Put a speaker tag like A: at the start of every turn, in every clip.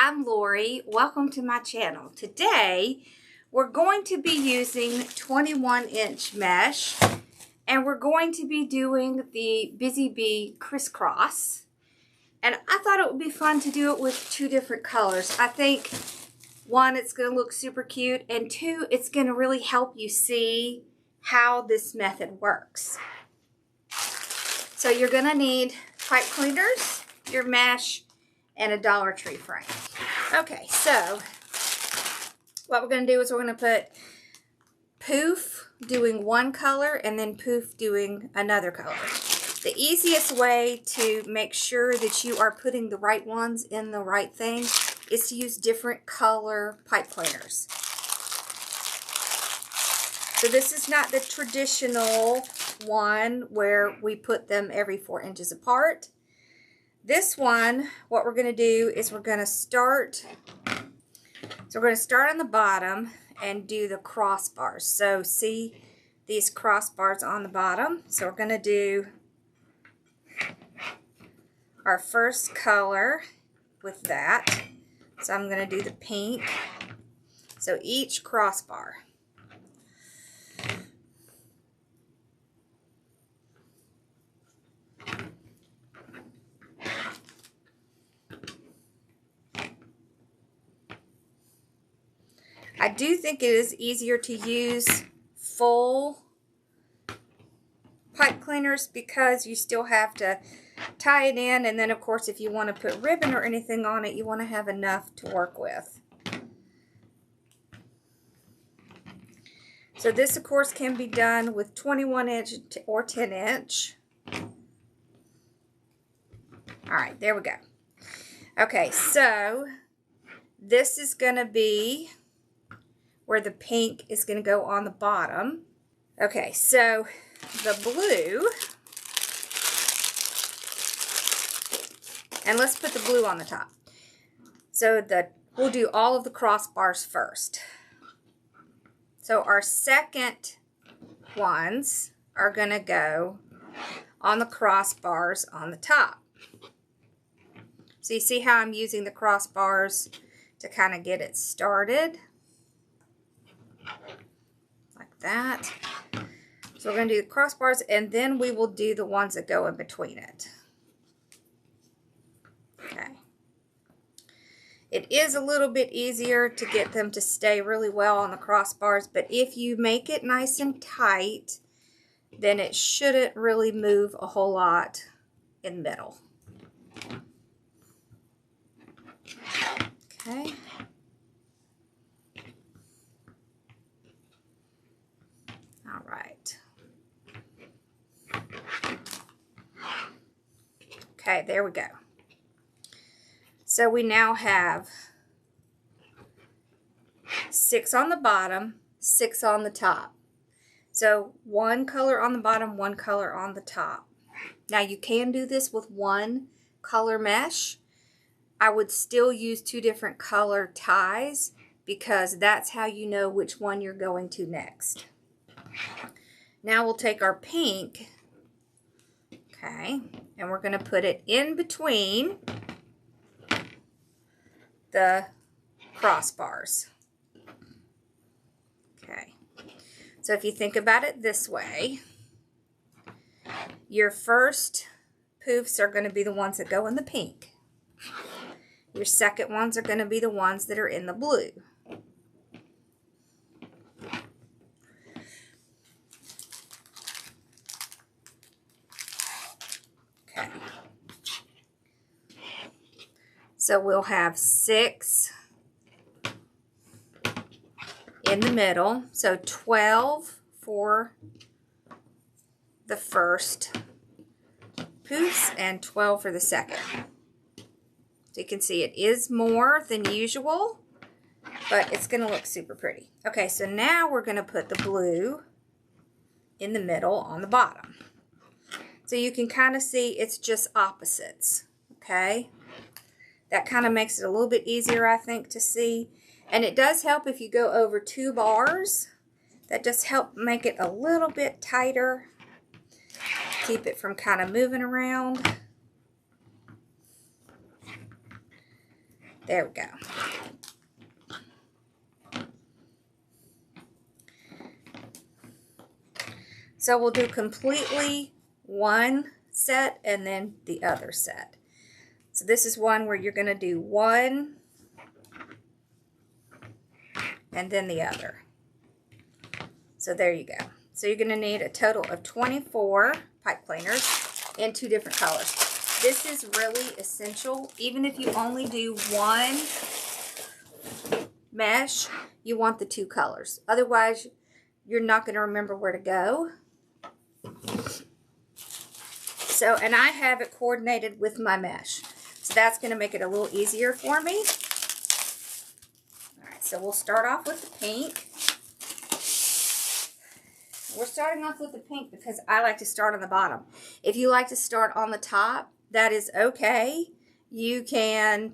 A: I'm Lori. Welcome to my channel. Today we're going to be using 21-inch mesh and we're going to be doing the Busy Bee Criss Cross. And I thought it would be fun to do it with two different colors. I think one, it's going to look super cute, and two, it's going to really help you see how this method works. So you're going to need pipe cleaners, your mesh, and a Dollar Tree frame. Okay, so what we're going to do is we're going to put Poof doing one color and then Poof doing another color. The easiest way to make sure that you are putting the right ones in the right thing is to use different color pipe cleaners. So this is not the traditional one where we put them every 4 inches apart. This one, what we're going to do is we're going to start on the bottom and do the crossbars. So see these crossbars on the bottom? So we're going to do our first color with that. So I'm going to do the pink. So each crossbar. I do think it is easier to use full pipe cleaners because you still have to tie it in, and then of course if you want to put ribbon or anything on it, you want to have enough to work with. So this of course can be done with 21-inch or 10-inch. Alright, there we go. Okay, so this is going to be where the pink is going to go on the bottom. Okay, so the blue, and let's put the blue on the top. So we'll do all of the crossbars first. So our second ones are going to go on the crossbars on the top. So you see how I'm using the crossbars to kind of get it started? Like that. So we're going to do the crossbars, and then we will do the ones that go in between it. Okay. It is a little bit easier to get them to stay really well on the crossbars, but if you make it nice and tight, then it shouldn't really move a whole lot in the middle. Okay. All right. Okay, there we go. So we now have 6 on the bottom, 6 on the top. So one color on the bottom, one color on the top. Now you can do this with one color mesh. I would still use 2 different color ties because that's how you know which one you're going to next. Now we'll take our pink, okay, and we're going to put it in between the crossbars. Okay, so if you think about it this way, your first poofs are going to be the ones that go in the pink. Your second ones are going to be the ones that are in the blue. Okay. So we'll have 6 in the middle. So 12 for the first poofs and 12 for the second. So you can see it is more than usual, but it's going to look super pretty. Okay, so now we're going to put the blue in the middle on the bottom. So you can kind of see it's just opposites, okay? That kind of makes it a little bit easier, I think, to see. And it does help if you go over 2 bars. That just help make it a little bit tighter. Keep it from kind of moving around. There we go. So we'll do completely one set and then the other set. So this is one where you're going to do one and then the other. So there you go. So you're going to need a total of 24 pipe cleaners in 2 different colors. This is really essential. Even if you only do one mesh, you want the 2 colors. Otherwise, you're not going to remember where to go. So, and I have it coordinated with my mesh. So that's going to make it a little easier for me. All right, so we'll start off with the pink. We're starting off with the pink because I like to start on the bottom. If you like to start on the top, that is okay. You can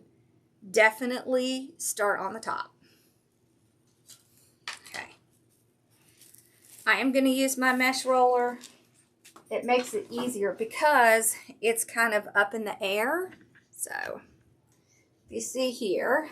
A: definitely start on the top. Okay. I am going to use my mesh roller. It makes it easier because it's kind of up in the air. So, you see here.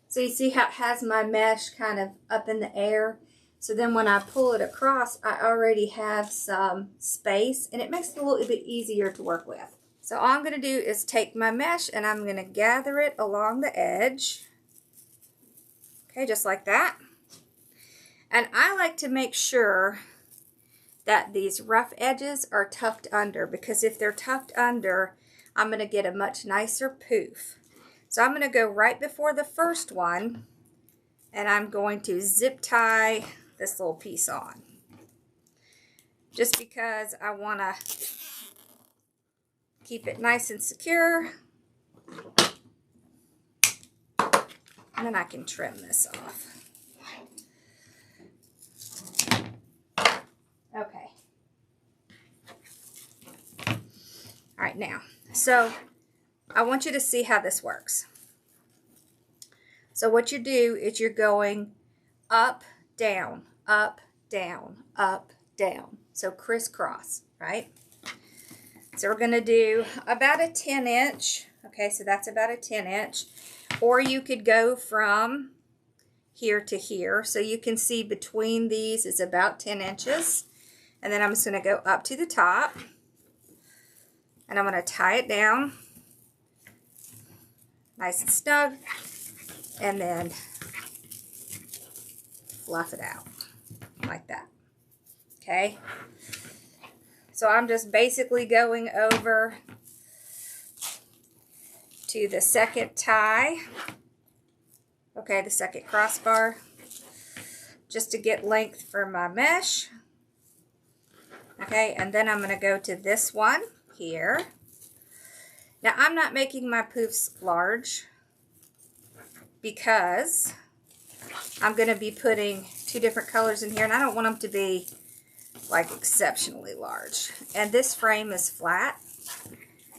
A: So you see how it has my mesh kind of up in the air. So then when I pull it across, I already have some space, and it makes it a little bit easier to work with. So all I'm going to do is take my mesh and I'm going to gather it along the edge. Okay, just like that. And I like to make sure that these rough edges are tucked under, because if they're tucked under, I'm going to get a much nicer poof. So I'm going to go right before the first one, and I'm going to zip tie this little piece on. Just because I want to keep it nice and secure. And then I can trim this off. Okay. All right, now, so I want you to see how this works. So what you do is you're going up, down, up, down, up, down. So crisscross, right? So we're going to do about a 10-inch. Okay, so that's about a 10-inch. Or you could go from here to here. So you can see between these is about 10 inches. And then I'm just going to go up to the top. And I'm going to tie it down. Nice and snug. And then fluff it out. Like that. Okay. So I'm just basically going over to the second tie. Okay, the second crossbar. Just to get length for my mesh. Okay, and then I'm going to go to this one here. Now, I'm not making my poofs large because I'm going to be putting 2 different colors in here, and I don't want them to be like exceptionally large. And this frame is flat,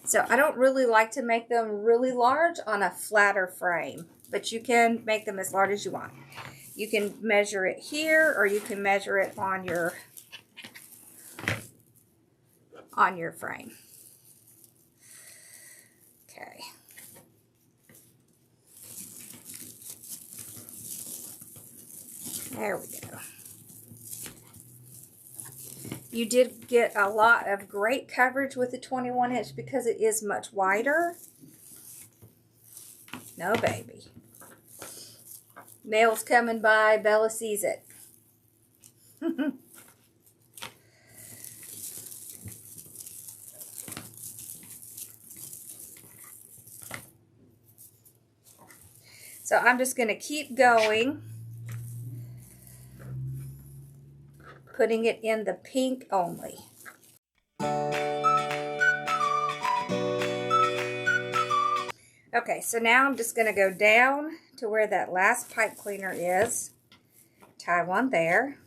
A: so I don't really like to make them really large on a flatter frame, but you can make them as large as you want. You can measure it here, or you can measure it on your frame. Okay. There we go. You did get a lot of great coverage with the 21-inch because it is much wider. No, baby. Mail's coming by. Bella sees it. So I'm just going to keep going, putting it in the pink only. Okay, so now I'm just going to go down to where that last pipe cleaner is. Tie one there.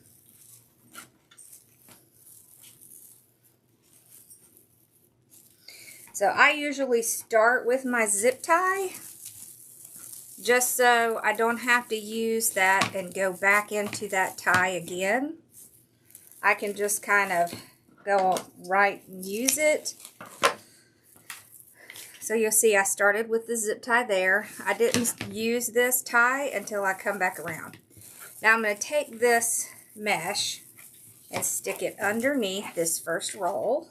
A: So I usually start with my zip tie, just so I don't have to use that and go back into that tie again. I can just kind of go right and use it. so you'll see I started with the zip tie there. I didn't use this tie until I come back around. Now I'm going to take this mesh and stick it underneath this first roll,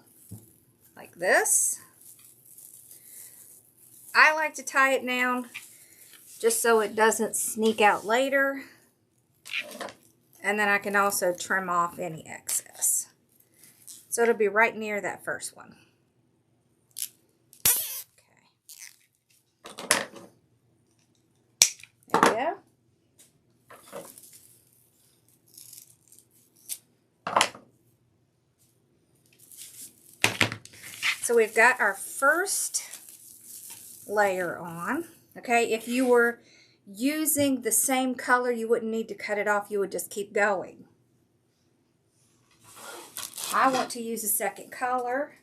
A: like this. I like to tie it down just so it doesn't sneak out later. And then I can also trim off any excess. So it'll be right near that first one. Okay. There we go. So we've got our first layer on. Okay, if you were using the same color, you wouldn't need to cut it off. You would just keep going. I want to use a second color.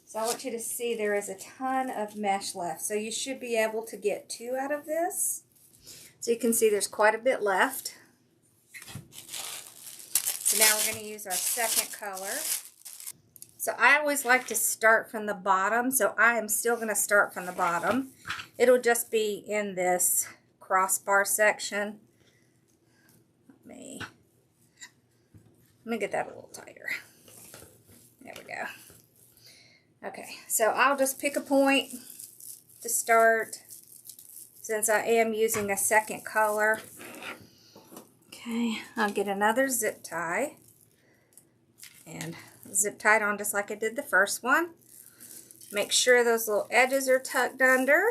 A: So I want you to see there is a ton of mesh left. So you should be able to get 2 out of this. So you can see there's quite a bit left. So now we're going to use our second color. So I always like to start from the bottom, so I am still going to start from the bottom. It'll just be in this crossbar section. Let me get that a little tighter. There we go. Okay, so I'll just pick a point to start since I am using a second color. Okay, I'll get another zip tie and zip tie it on just like I did the first one. Make sure those little edges are tucked under.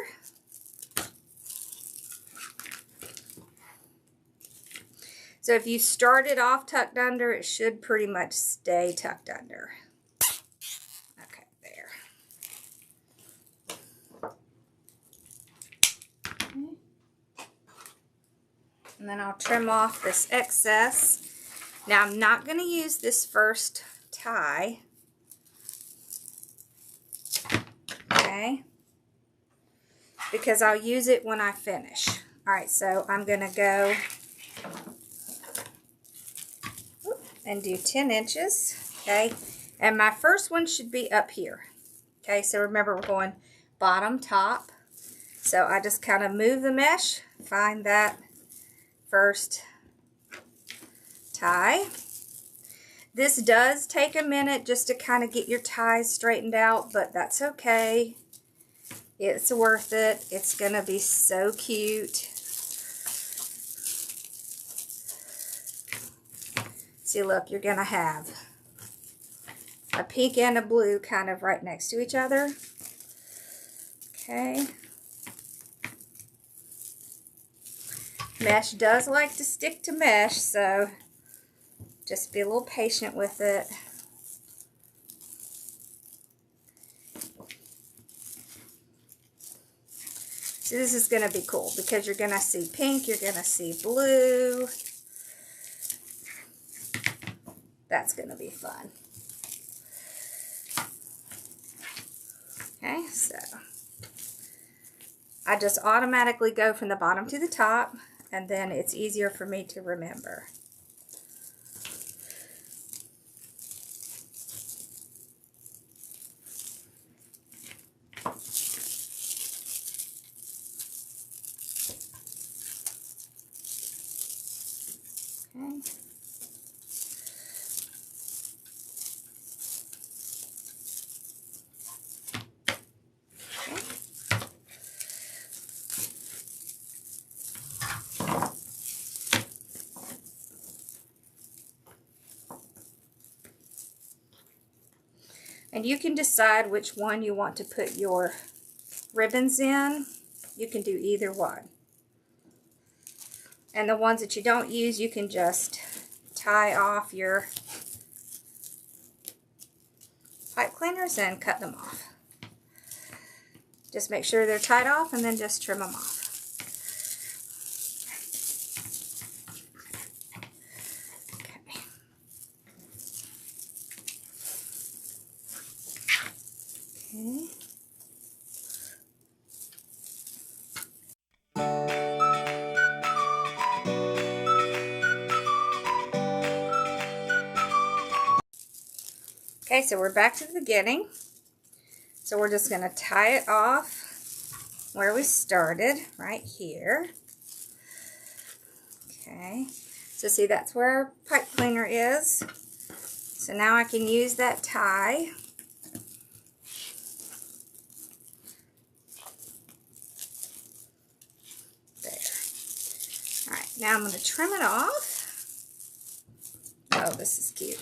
A: So if you started off tucked under, it should pretty much stay tucked under. Okay, there. Okay. And then I'll trim off this excess. Now I'm not going to use this first tie. Okay. Because I'll use it when I finish. Alright, so I'm going to go and do 10 inches. Okay. And my first one should be up here. Okay, so remember we're going bottom, top. So I just kind of move the mesh, find that first tie. This does take a minute just to kind of get your ties straightened out, but that's okay. It's worth it. It's going to be so cute. See, look, you're going to have a pink and a blue kind of right next to each other. Okay. Mesh does like to stick to mesh, so just be a little patient with it. So this is going to be cool because you're going to see pink, you're going to see blue. That's going to be fun. Okay, so I just automatically go from the bottom to the top, and then it's easier for me to remember. Okay. And you can decide which one you want to put your ribbons in. You can do either one. And the ones that you don't use, you can just tie off your pipe cleaners and cut them off. Just make sure they're tied off and then just trim them off. Okay. Okay, so we're back to the beginning. So we're just going to tie it off where we started, right here. Okay, so see, that's where our pipe cleaner is. So now I can use that tie. There. All right, now I'm going to trim it off. Oh, this is cute.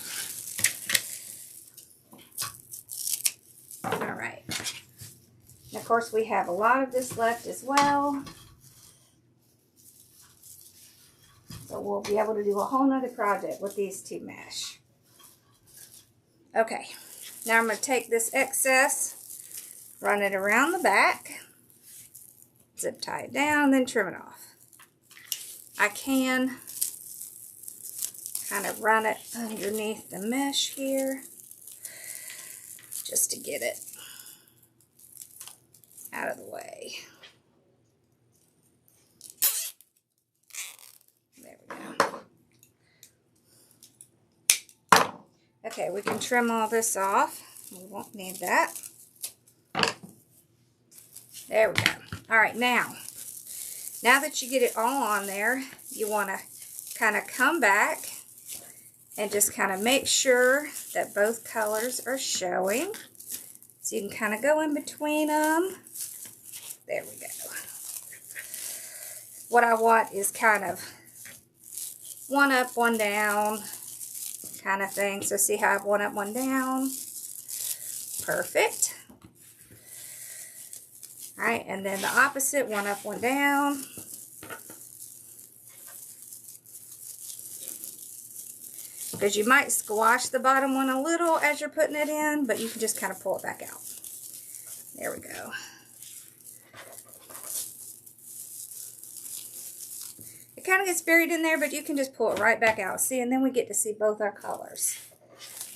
A: All right. And of course, we have a lot of this left as well. So we'll be able to do a whole nother project with these two mesh. Okay, now I'm going to take this excess, run it around the back, zip tie it down, then trim it off. I can kind of run it underneath the mesh here just to get it out of the way. There we go. Okay, we can trim all this off. We won't need that. There we go. All right, now that you get it all on there, you want to kind of come back and just kind of make sure that both colors are showing. So you can kind of go in between them. There we go. What I want is kind of one up, one down kind of thing. So see how I have one up, one down? Perfect. All right, and then the opposite, one up, one down. Because you might squash the bottom one a little as you're putting it in, but you can just kind of pull it back out. There we go. It kind of gets buried in there, but you can just pull it right back out. See, and then we get to see both our colors.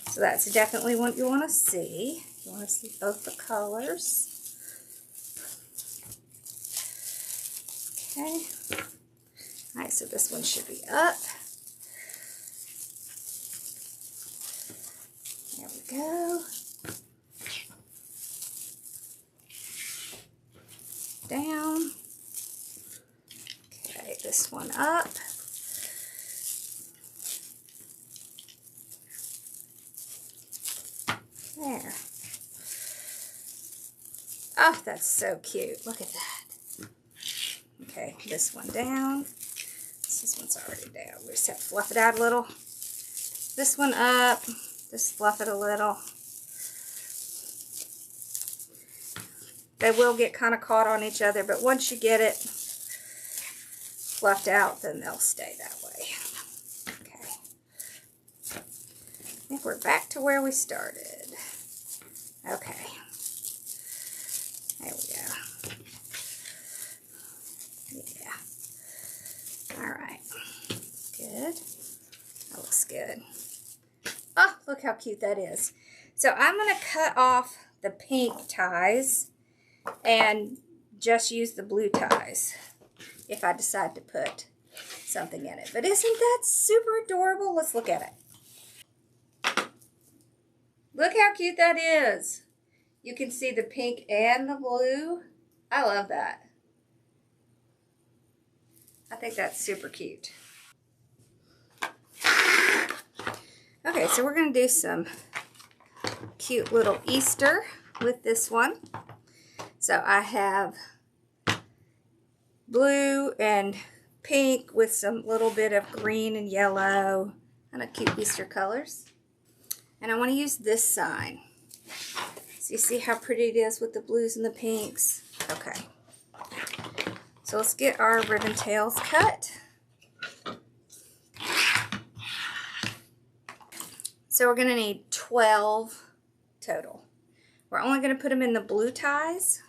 A: So that's definitely what you want to see. You want to see both the colors. Okay. All right, so this one should be up. There we go. Down. Okay, this one up. There. Oh, that's so cute. Look at that. Okay, this one down. This one's already down. We just have to fluff it out a little. This one up. Just fluff it a little. They will get kind of caught on each other, but once you get it fluffed out, then they'll stay that way. Okay. I think we're back to where we started. Okay. There we go. Yeah. All right. Good. That looks good. Oh, look how cute that is. So I'm going to cut off the pink ties and just use the blue ties if I decide to put something in it. But isn't that super adorable? Let's look at it. Look how cute that is. You can see the pink and the blue. I love that. I think that's super cute. Okay, so we're going to do some cute little Easter with this one. So I have blue and pink with some little bit of green and yellow, kind of cute Easter colors. And I want to use this sign. So you see how pretty it is with the blues and the pinks? Okay. So let's get our ribbon tails cut. So we're going to need 12 total. We're only going to put them in the blue ties.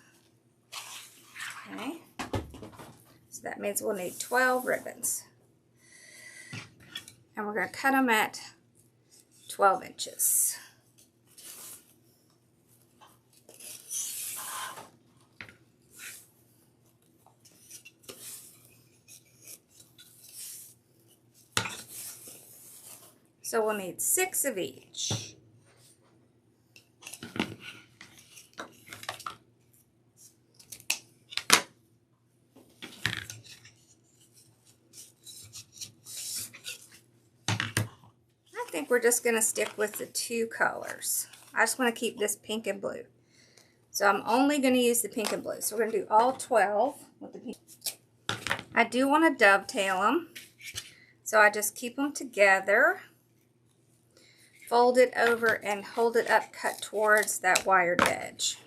A: Okay. So that means we'll need 12 ribbons. And we're going to cut them at 12 inches. So we'll need 6 of each. think we're just going to stick with the 2 colors. I just want to keep this pink and blue. So I'm only going to use the pink and blue. So we're going to do all 12 with the pink. I do want to dovetail them. So I just keep them together, fold it over, and hold it up, cut towards that wired edge.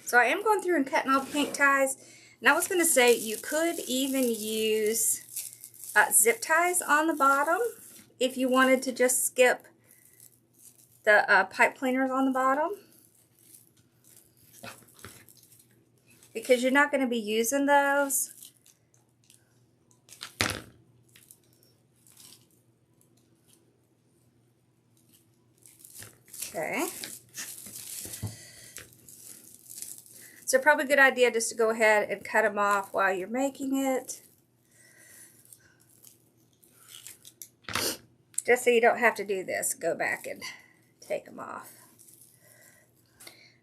A: So I am going through and cutting all the pink ties. And I was going to say you could even use zip ties on the bottom if you wanted to just skip the pipe cleaners on the bottom, because you're not going to be using those. Okay. So probably a good idea just to go ahead and cut them off while you're making it. Just so you don't have to do this, go back and take them off.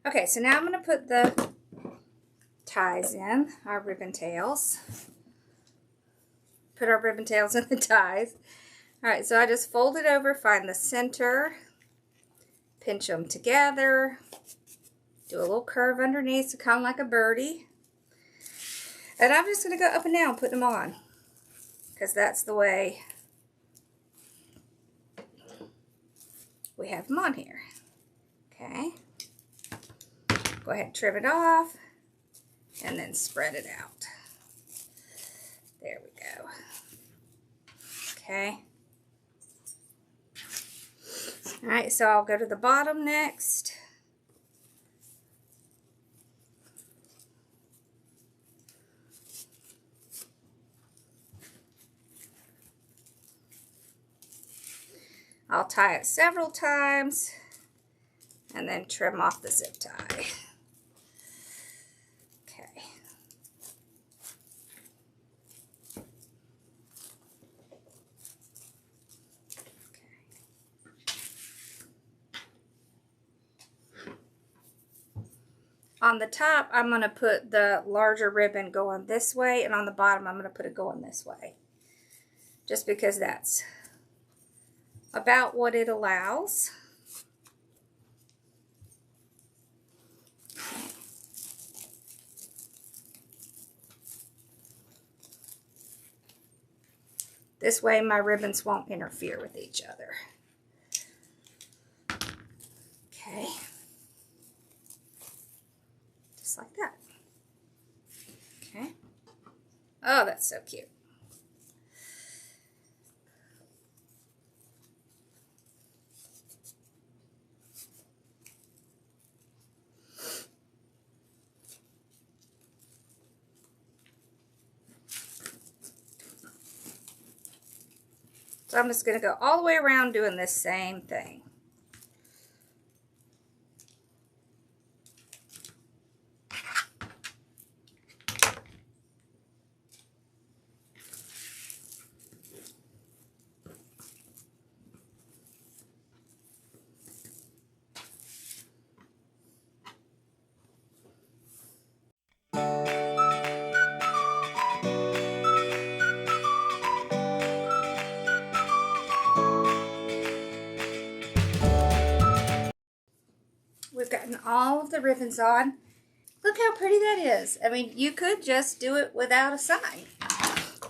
A: Okay, so now I'm going to put the ties in, our ribbon tails. Put our ribbon tails in the ties. Alright, so I just fold it over, find the center, pinch them together, do a little curve underneath, so kind of like a birdie. And I'm just going to go up and down, put them on, because that's the way we have them on here. Okay. Go ahead and trim it off, and then spread it out. There we go. Okay. Alright, so I'll go to the bottom next. I'll tie it several times and then trim off the zip tie. Okay. On the top, I'm going to put the larger ribbon going this way, and on the bottom, I'm going to put it going this way. Just because that's about what it allows. This way my ribbons won't interfere with each other. Okay. Just like that. Okay. Oh, that's so cute. So I'm just going to go all the way around doing this same thing. We've gotten all of the ribbons on. Look how pretty that is. I mean, you could just do it without a sign.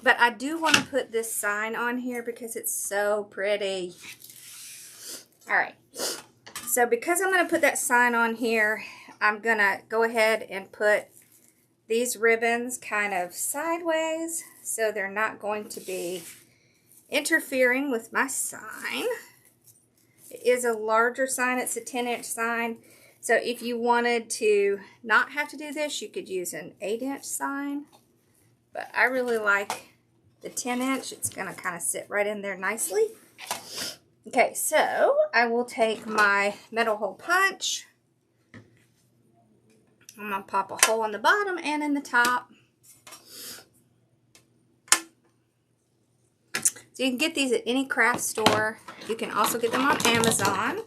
A: But I do want to put this sign on here because it's so pretty. Alright. So because I'm going to put that sign on here, I'm going to go ahead and put these ribbons kind of sideways so they're not going to be interfering with my sign. It is a larger sign. It's a 10-inch sign. So if you wanted to not have to do this, you could use an 8-inch sign. But I really like the 10-inch. It's going to kind of sit right in there nicely. Okay, so I will take my metal hole punch. I'm going to pop a hole in the bottom and in the top. So you can get these at any craft store. You can also get them on Amazon.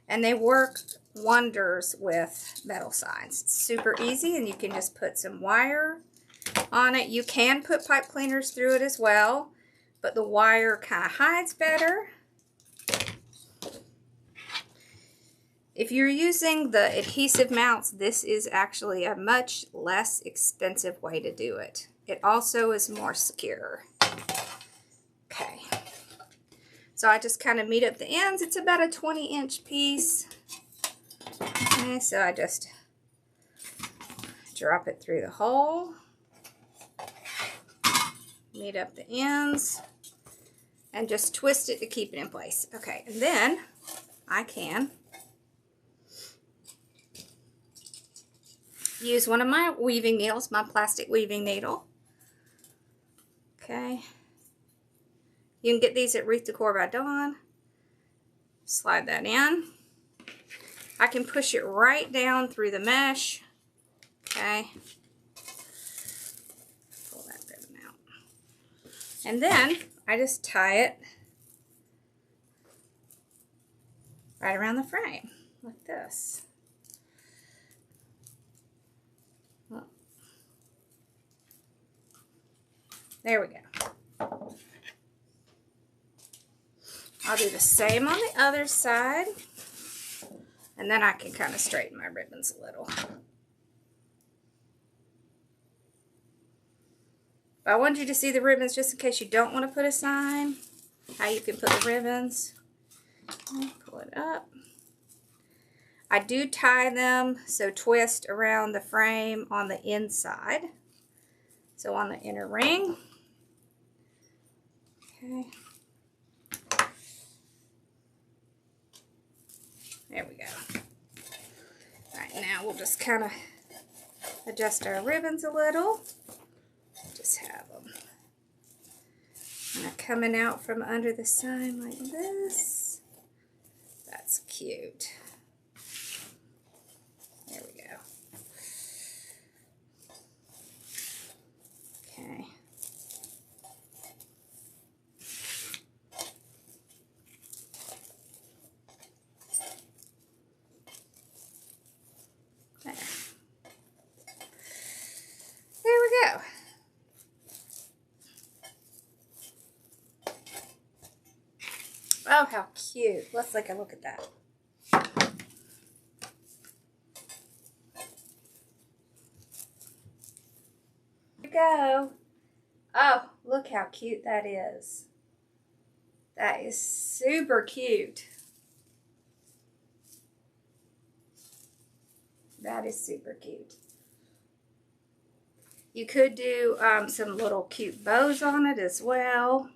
A: And they work wonders with metal signs. It's super easy, and you can just put some wire on it. You can put pipe cleaners through it as well, but the wire kind of hides better. If you're using the adhesive mounts, this is actually a much less expensive way to do it. It also is more secure. Okay. So I just kind of meet up the ends. It's about a 20-inch piece. Okay, so I just drop it through the hole. Meet up the ends. And just twist it to keep it in place. Okay, and then I can use one of my weaving needles, my plastic weaving needle. Okay. You can get these at Wreath Decor by Dawn. Slide that in. I can push it right down through the mesh. Okay. Pull that ribbon out. And then I just tie it right around the frame, like this. There we go. I'll do the same on the other side. And then I can kind of straighten my ribbons a little. But I wanted you to see the ribbons just in case you don't want to put a sign. How you can put the ribbons. Pull it up. I do tie them, so twist around the frame on the inside. So on the inner ring. Okay. There we go. All right, now we'll just kind of adjust our ribbons a little. Just have them kind of coming out from under the sign like this. That's cute. There we go. Okay. There we go. Oh, how cute. Let's take a look at that. Here we go. Oh, look how cute that is. That is super cute. That is super cute. You could do some little cute bows on it as well.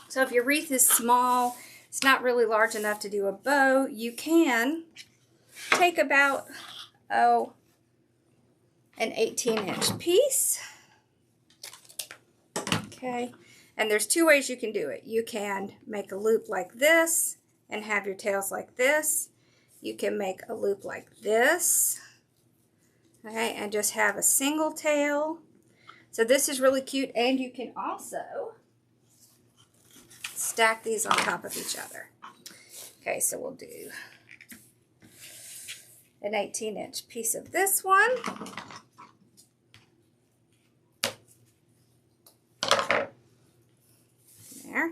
A: So if your wreath is small, it's not really large enough to do a bow, you can take about, an 18-inch piece. Okay, and there's two ways you can do it. You can make a loop like this and have your tails like this. You can make a loop like this. Okay, and just have a single tail. So this is really cute, and you can also stack these on top of each other. Okay, so we'll do an 18-inch piece of this one. There.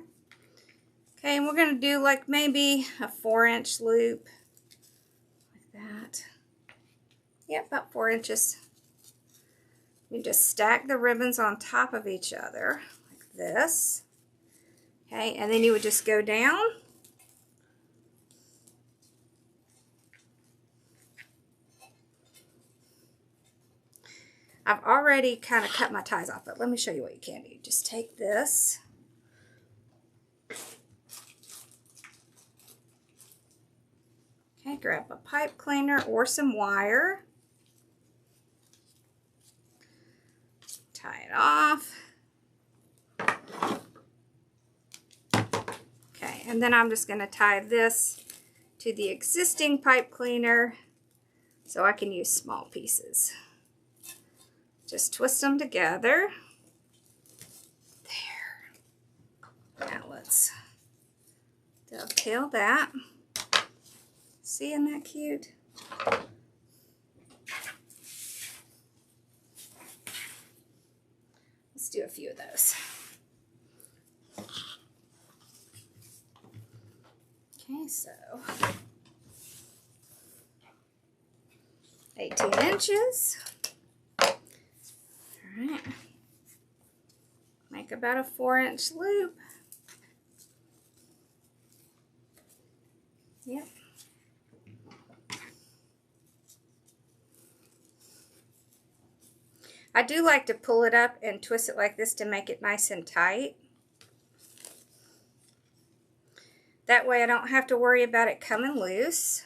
A: Okay, and we're going to do like maybe a 4-inch loop like that. Yep, about 4 inches. You just stack the ribbons on top of each other like this. Okay, and then you would just go down. I've already kind of cut my ties off, but let me show you what you can do. Just take this. Okay, grab a pipe cleaner or some wire. Tie it off. Okay, and then I'm just going to tie this to the existing pipe cleaner so I can use small pieces. Just twist them together. There. Now let's dovetail that. See, isn't that cute? Let's do a few of those. Okay, so 18 inches. All right. Make about a 4-inch loop. Yep. I do like to pull it up and twist it like this to make it nice and tight. That way I don't have to worry about it coming loose.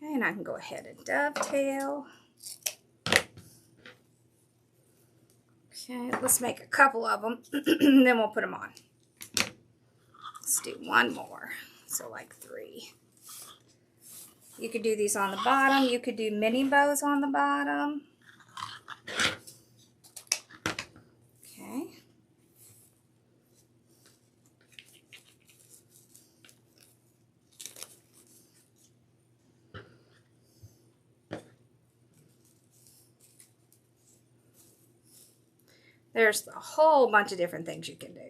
A: Okay, and I can go ahead and dovetail. Okay, let's make a couple of them, and then we'll put them on. Let's do one more, so like 3. You could do these on the bottom. You could do mini bows on the bottom. Okay. There's a whole bunch of different things you can do.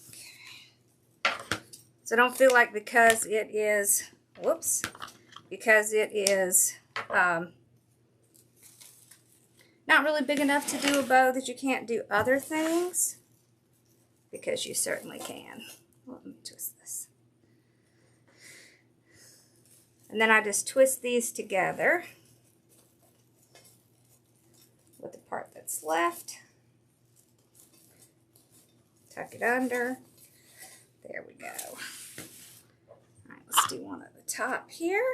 A: Okay. So don't feel like because it is, whoops, because it is not really big enough to do a bow that you can't do other things, because you certainly can. Let me twist this. And then I just twist these together with the part that's left. Tuck it under. There we go. All right, let's do one at the top here.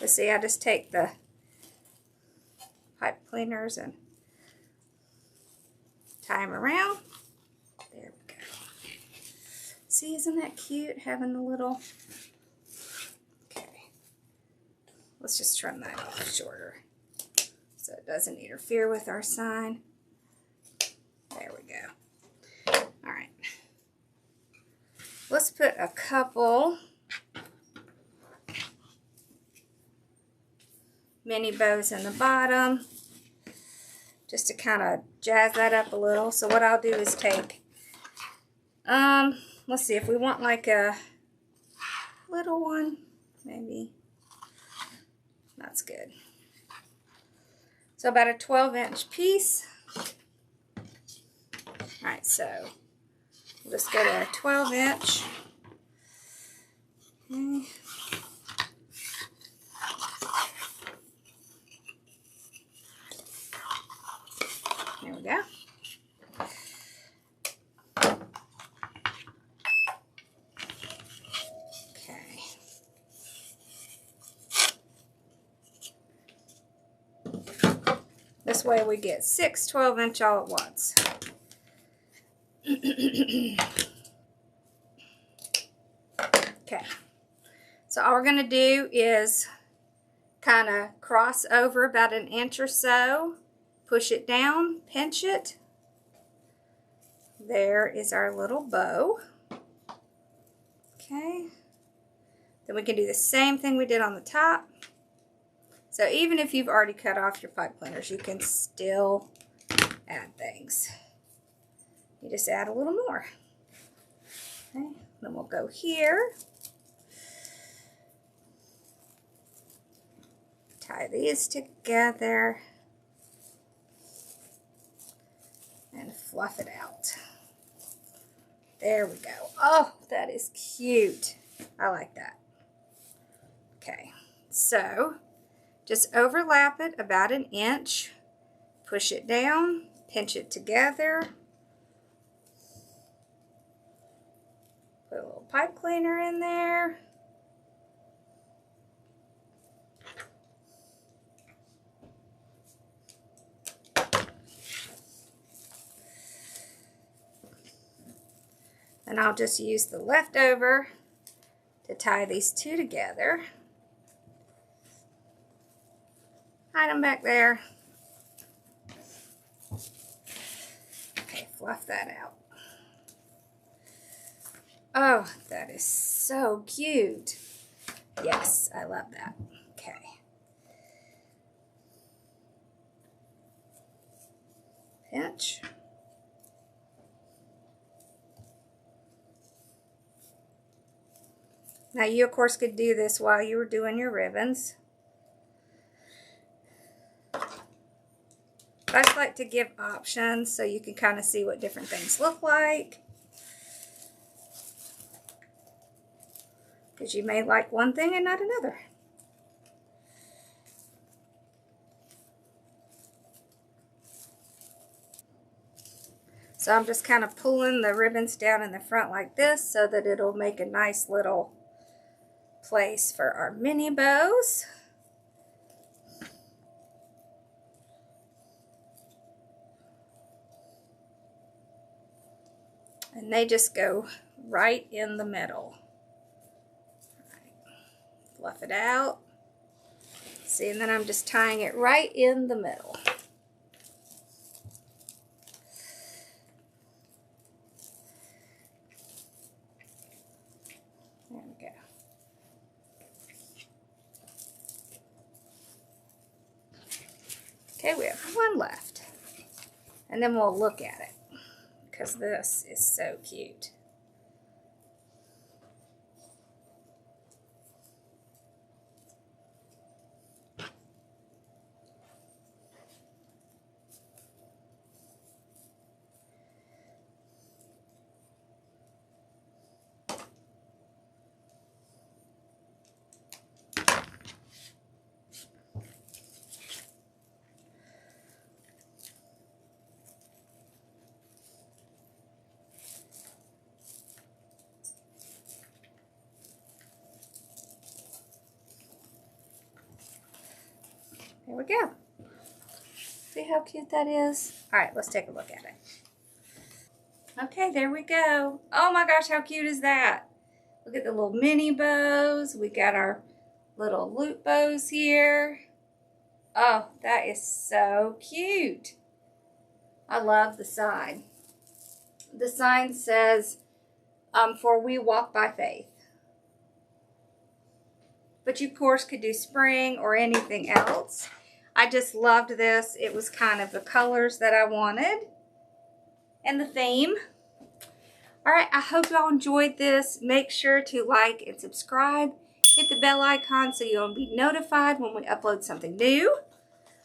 A: Let's see, I just take the pipe cleaners and tie them around. There we go. See, isn't that cute, having the little... Okay. Let's just trim that off shorter so it doesn't interfere with our sign. There we go. All right. Let's put a couple mini bows in the bottom, just to kind of jazz that up a little. So what I'll do is take, let's see, if we want like a little one, maybe, that's good. So about a 12-inch piece. All right, so let's go to a 12-inch. Okay. There we go. Okay. This way we get 6 12-inch all at once. Okay. So all we're going to do is kind of cross over about an inch or so. Push it down, pinch it. There is our little bow. Okay. Then we can do the same thing we did on the top. So even if you've already cut off your pipe cleaners, you can still add things. You just add a little more. Okay. Then we'll go here. Tie these together. And fluff it out. There we go. Oh, that is cute. I like that. Okay, so just overlap it about an inch. Push it down, pinch it together. Put a little pipe cleaner in there. And I'll just use the leftover to tie these two together. Hide them back there. Okay, fluff that out. Oh, that is so cute. Yes, I love that. Okay, inch. Now you of course could do this while you were doing your ribbons. I just like to give options so you can kind of see what different things look like. Because you may like one thing and not another. So I'm just kind of pulling the ribbons down in the front like this so that it'll make a nice little place for our mini bows. And they just go right in the middle. Fluff it out. See, and then I'm just tying it right in the middle. There we go. Okay, we have one left. And then we'll look at it, because this is so cute. There we go. See how cute that is? All right, let's take a look at it. Okay, there we go. Oh my gosh, how cute is that? Look at the little mini bows. We got our little loop bows here. Oh, that is so cute. I love the sign. The sign says, for we walk by faith. But you, of course, could do spring or anything else. I just loved this. It was kind of the colors that I wanted and the theme. All right, I hope y'all enjoyed this. Make sure to like and subscribe. Hit the bell icon so you'll be notified when we upload something new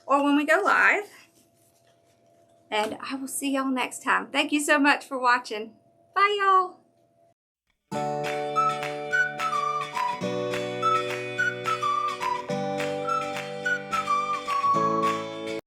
A: or when we go live. And I will see y'all next time. Thank you so much for watching. Bye, y'all.